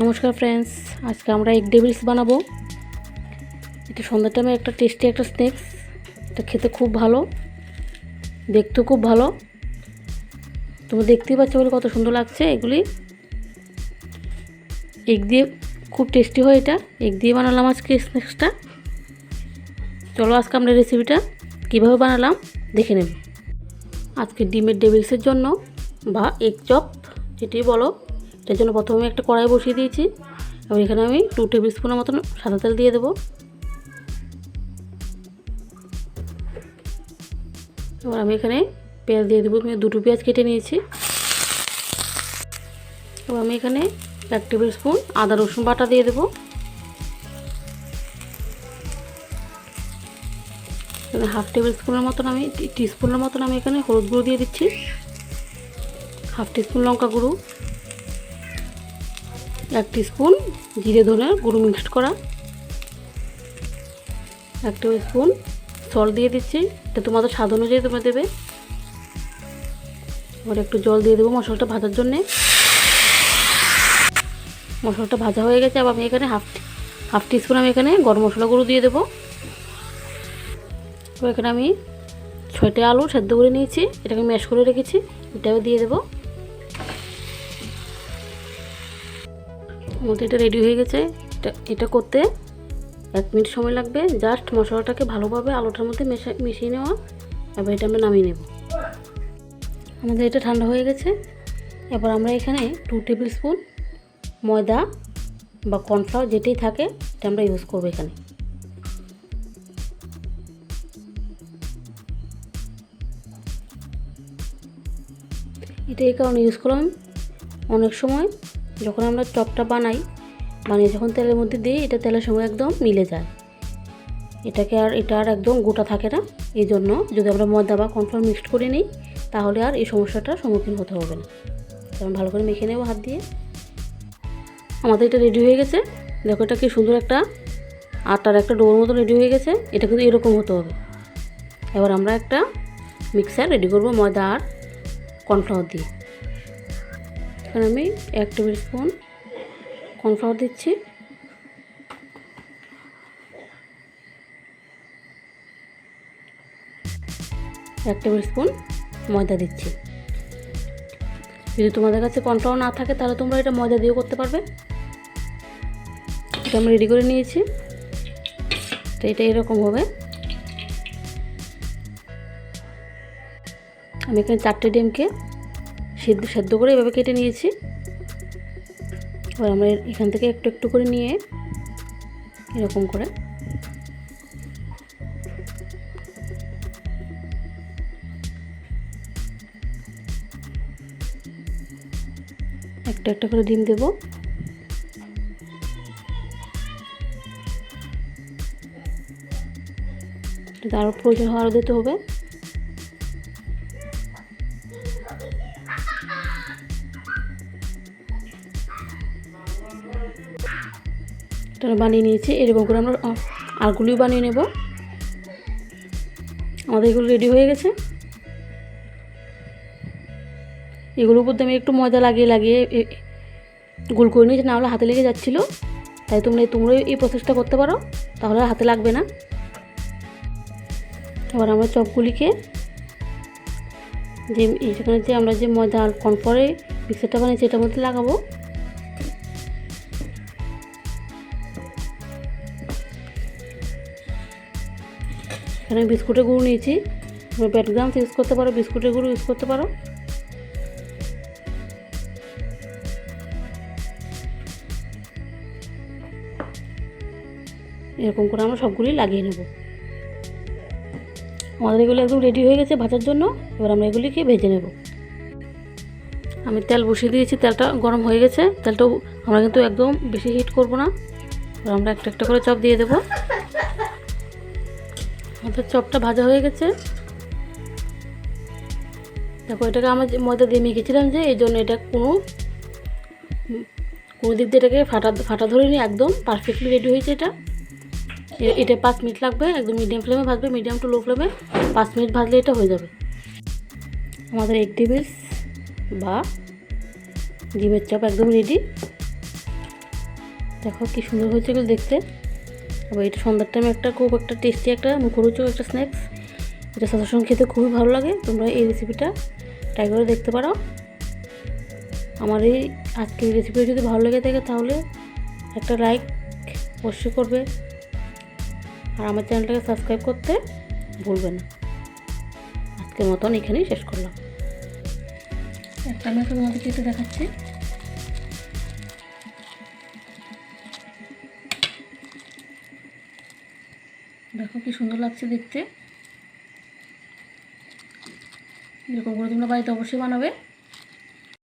নমস্কার ফ্রেন্ডস, আজকে আমরা এগ ডেভিলস বানাবো। এটা সন্ধ্যার টাইমে একটা টেস্টি একটা স্ন্যাক্স। এটা খেতে খুব ভালো, দেখতেও খুব ভালো। তোমরা দেখতেই পাচ্ছ বলে কত সুন্দর লাগছে। এগুলি এগ দিয়ে খুব টেস্টি হয়। এটা এগ দিয়ে বানালাম আজকে স্ন্যাক্সটা। চলো আজকে আমরা রেসিপিটা কীভাবে বানালাম দেখে নেব। আজকে ডিমের ডেভিলসের জন্য বা এগ চপ যেটি বলো, এটার জন্য প্রথমে একটা কড়াই বসিয়ে দিয়েছি। এবং এখানে আমি 2 টেবিল স্পুনের মতন সাদা তেল দিয়ে দেবো। এবার আমি এখানে পেঁয়াজ দিয়ে দেবো। আমি 2টো পেঁয়াজ কেটে নিয়েছি। এবার আমি এখানে 1 টেবিল স্পুন আদা রসুন বাটা দিয়ে দেবো। এখানে 1/2 টেবিল স্পুনের মতন টিস্পুনের মতন আমি এখানে হলুদ গুঁড়ো দিয়ে দিচ্ছি। 1/2 টিস্পুন লঙ্কা গুঁড়ো, 1 টিস্পুন জিরে ধনের গুঁড়ো মিক্সড করা, 1 টেবিল স্পুন সল্ট দিয়ে দিচ্ছি। এটা তোমাদের স্বাদ অনুযায়ী তোমরা দেবে। এবার একটু জল দিয়ে দেবো মশলাটা ভাজার জন্যে। মশলাটা ভাজা হয়ে গেছে। আবার আমি এখানে হাফ টিস্পুন আমি এখানে গরম মশলা গুঁড়ো দিয়ে দেবো। এবার এখানে আমি 6টা আলু সেদ্ধ করে নিয়েছি, এটাকে ম্যাশ করে রেখেছি, এটাও দিয়ে দেবো। মধ্যে এটা রেডি হয়ে গেছে। এটা করতে 1 মিনিট সময় লাগবে। জাস্ট মশলাটাকে ভালোভাবে আলুটার মধ্যে মিশিয়ে নেওয়া। এবার এটা আমরা নামিয়ে নেব। আমাদের এটা ঠান্ডা হয়ে গেছে। এবার আমরা এখানে 2 টেবিল স্পুন ময়দা বা কর্নফ্লাওয়ার যেটাই থাকে এটা আমরা ইউজ করব এখানে। এটা এই কারণে ইউজ করলাম, অনেক সময় যখন আমরা চপটা বানিয়ে যখন তেলের মধ্যে দিই, এটা তেলের সঙ্গে একদম মিলে যায়। এটা আর একদম গোটা থাকে না। এই জন্য যদি আমরা ময়দা বা কর্নফ্লাওয়ার মিক্সড করে নিই, তাহলে আর এই সমস্যাটার সম্মুখীন হতে হবে না। কারণ ভালো করে মেখে নেব হাত দিয়ে। আমাদের এটা রেডি হয়ে গেছে। দেখো এটা কি সুন্দর একটা আটার একটা ডোর মতো রেডি হয়ে গেছে। এটা কিন্তু এরকম হতে হবে। এবার আমরা একটা মিক্সার রেডি করব ময়দা আর কর্নফ্লাওয়ার দিয়ে। এখানে আমি 1 টেবিল স্পুন কর্নফ্লাওয়ার দিচ্ছি, 1 টেবিল স্পুন ময়দা দিচ্ছি। যদি তোমাদের কাছে কর্নফ্লাওয়ার না থাকে তাহলে তোমরা এটা ময়দা দিয়েও করতে পারবে। এটা আমি রেডি করে নিয়েছি। তো এটা এরকম হবে। আমি এখানে 4টে ডিমকে সেদ্ধ করে এভাবে কেটে নিয়েছি। এবার আমরা এখান থেকে একটু একটু করে নিয়ে এরকম করে একটা করে ডিম দেব। আরও প্রয়োজন হয় আরও দিতে হবে। এটা বানিয়ে নিয়েছি। এরকম করে আমরা আরগুলিও বানিয়ে নেব। আমাদের এগুলো রেডি হয়ে গেছে। এগুলোর উপর আমি একটু ময়দা লাগিয়ে গোল করে নিয়েছি, না হলে হাতে লেগে যাচ্ছিলো। তাই তোমরা এই প্রসেসটা করতে পারো, তাহলে হাতে লাগবে না। এবার আমরা চপগুলিকে সেখানে আমরা যে ময়দা আর কর্নফ্লাওয়ারের মিক্সারটা বানিয়েছি এটার মধ্যে লাগাবো। এখানে বিস্কুটের গুঁড়ো নিয়েছি। তোমরা ব্রেডক্রাম্বস ইউজ করতে পারো, বিস্কুটের গুঁড়ো ইউজ করতে পারো। এরকম করে আমরা সবগুলি লাগিয়ে নেব। আমাদের এগুলো একদম রেডি হয়ে গেছে ভাজার জন্য। এবার আমরা এগুলিকে ভেজে নেব। আমি তেল বসিয়ে দিয়েছি, তেলটা গরম হয়ে গেছে। তেলটাও আমরা কিন্তু একদম বেশি হিট করব না। এবার আমরা একটা করে চপ দিয়ে দেব। আমাদের চপটা ভাজা হয়ে গেছে। দেখো এটাকে আমরা ময়দা দিয়ে মেখেছিলাম যে, এই জন্য এটা কোনো দিক দিয়ে এটাকে ফাটা ধরেনি, একদম পারফেক্টলি রেডি হয়েছে। এটা 5 মিনিট লাগবে। একদম মিডিয়াম ফ্লেমে ভাজবে, মিডিয়াম টু লো ফ্লেমে 5 মিনিট ভাজলে এটা হয়ে যাবে। আমাদের এগ ডেভিলস বা ডিমের চপ একদম রেডি। দেখো কি সুন্দর হয়েছে এগুলো দেখতে। আবার এটা সন্ধ্যার টাইমে খুব একটা টেস্টি একটা মুখরোচক একটা স্ন্যাক্স। এটা সাথে সঙ্গে খেতে খুবই ভালো লাগে। তোমরা এই রেসিপিটা ট্রাই করে দেখতে পারো। আমার এই আজকের রেসিপি যদি ভালো লেগে থাকে তাহলে একটা লাইক অবশ্যই করবে, আর আমার চ্যানেলটাকে সাবস্ক্রাইব করতে ভুলবে না। আজকের মতন এখানেই শেষ করলাম। একটা আমি তোমাদের কেটে দেখাচ্ছি। দেখো কি সুন্দর লাগছে দেখতে। এরকম করে তোমরা বাড়িতে অবশ্যই বানাবে।